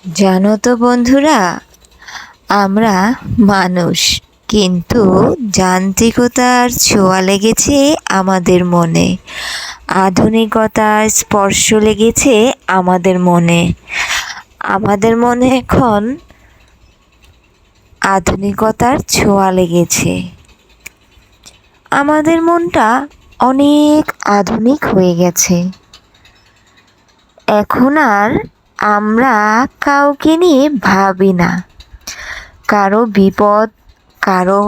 জানো তো বন্ধুরা, আমরা মানুষ, কিন্তু যান্ত্রিকতার ছোঁয়া লেগেছে আমাদের মনে। আধুনিকতার স্পর্শ লেগেছে আমাদের মনে। আমাদের মনে এখন আধুনিকতার ছোঁয়া লেগেছে। আমাদের মনটা অনেক আধুনিক হয়ে গেছে। এখন আর আমরা কাউকে নিয়ে ভাবি না। কারো বিপদ, কারো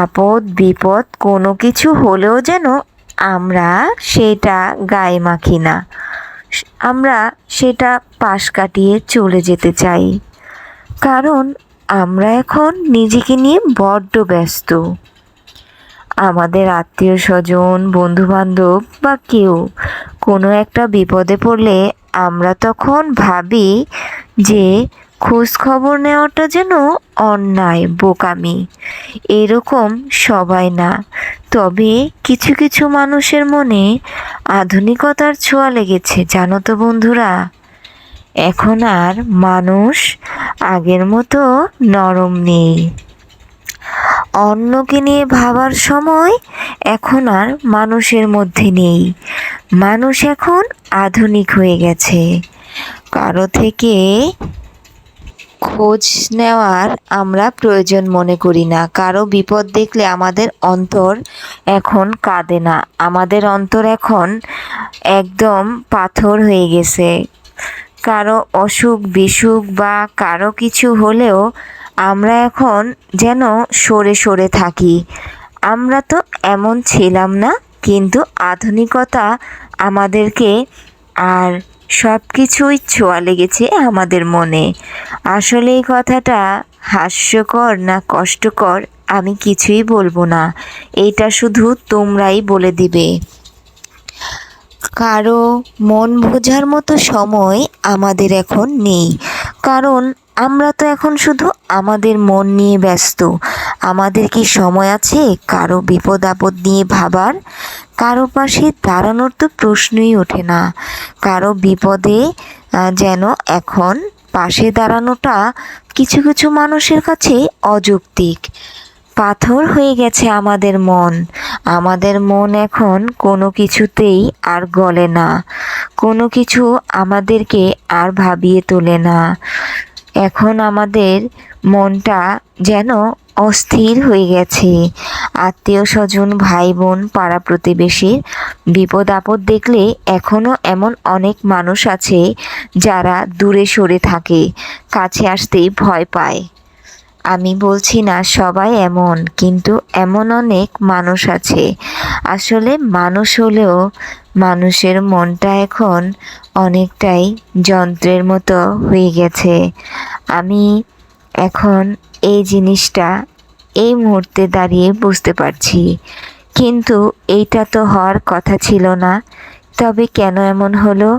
আপদ বিপদ কোনো কিছু হলেও যেন আমরা সেটা গায়ে মাখি না। আমরা সেটা পাশ কাটিয়ে চলে যেতে চাই। কারণ আমরা এখন নিজেকে নিয়ে বড্ড ব্যস্ত। আমাদের আত্মীয় স্বজন, বন্ধুবান্ধব বা কেউ কোনো একটা বিপদে পড়লে আমরা তখন ভাবি যে খোঁজ খবর নেওয়াটা যেন অন্যায়, বোকামি। এরকম সবাই না, তবে কিছু কিছু মানুষের মনে আধুনিকতার ছোঁয়া লেগেছে। জানো তো বন্ধুরা, এখন আর মানুষ আগের মতো নরম নেই। অন্যকে নিয়ে ভাবার সময় এখন আর মানুষের মধ্যে নেই। মানুষ এখন আধুনিক হয়ে গেছে। কারো থেকে খোঁজ নেওয়ার আমরা প্রয়োজন মনে করি না। কারো বিপদ দেখলে আমাদের অন্তর এখন কাঁদে না। আমাদের অন্তর এখন একদম পাথর হয়ে গেছে। কারো অসুখ বিসুখ বা কারো কিছু হলেও আমরা এখন যেন সরে সরে থাকি। আমরা তো এমন ছিলাম না, কিন্তু আধুনিকতা আমাদেরকে আর সব কিছুই ছোঁয়া লেগেছে আমাদের মনে। আসলে এই কথাটা হাস্যকর না কষ্টকর আমি কিছুই বলবো না, এইটা শুধু তোমরাই বলে দিবে। কারো মন বোঝার মতো সময় আমাদের এখন নেই। কারণ আমরা তো এখন শুধু আমাদের মন নিয়ে ব্যস্ত। আমাদের কি সময় আছে কারো বিপদ আপদ নিয়ে ভাবার? কারো পাশে দাঁড়ানোর তো প্রশ্নই ওঠে না। কারো বিপদে যেন এখন পাশে দাঁড়ানোটা কিছু কিছু মানুষের কাছে অযৌক্তিক। পাথর হয়ে গেছে আমাদের মন। আমাদের মন এখন কোনো কিছুতেই আর গলে না। কোনো কিছু আমাদেরকে আর ভাবিয়ে তোলে না। এখন আমাদের মনটা যেন অস্থির হয়ে গেছে। আত্মীয় স্বজন, ভাই বোন, পাড়া প্রতিবেশীর বিপদ আপদ দেখলে এখনও এমন অনেক মানুষ আছে যারা দূরে সরে থাকে, কাছে আসতেই ভয় পায়। আমি বলছি না সবাই এমন, কিন্তু এমন অনেক মানুষ আছে। আসলে মানুষ হলেও মানুষের মনটা এখন অনেকটাই যন্ত্রের মতো হয়ে গেছে। আমি এখন এই জিনিসটা এই মুহূর্তে দাঁড়িয়ে বুঝতে পারছি, কিন্তু এইটা তো হওয়ার কথা ছিল না। তবে কেন এমন হলো,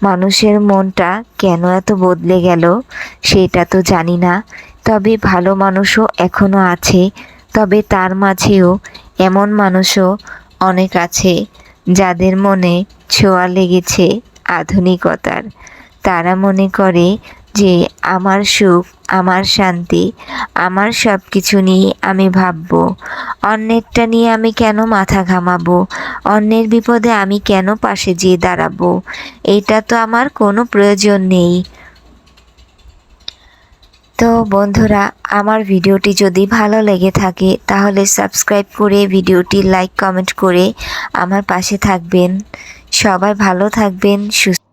মানুষের মনটা কেন এত বদলে গেল সেটা তো জানি না। তবে ভালো মানুষও এখনও আছে। তবে তার মাঝেও এমন মানুষও অনেক আছে যাদের মনে ছোঁয়া লেগেছে আধুনিকতার। তারা মনে করে যে আমার সুখ, আমার শান্তি, আমার সব কিছু নিয়ে আমি ভাববো। অন্যেরটা নিয়ে আমি কেন মাথা ঘামাবো? অন্যের বিপদে আমি কেন পাশে যেয়ে দাঁড়াবো? এটা তো আমার কোনো প্রয়োজন নেই। তো বন্ধুরা, আমার ভিডিওটি যদি ভালো লেগে থাকে তাহলে সাবস্ক্রাইব করে ভিডিওটি লাইক কমেন্ট করে আমার পাশে থাকবেন। সবাই ভালো থাকবেন, সুস্থ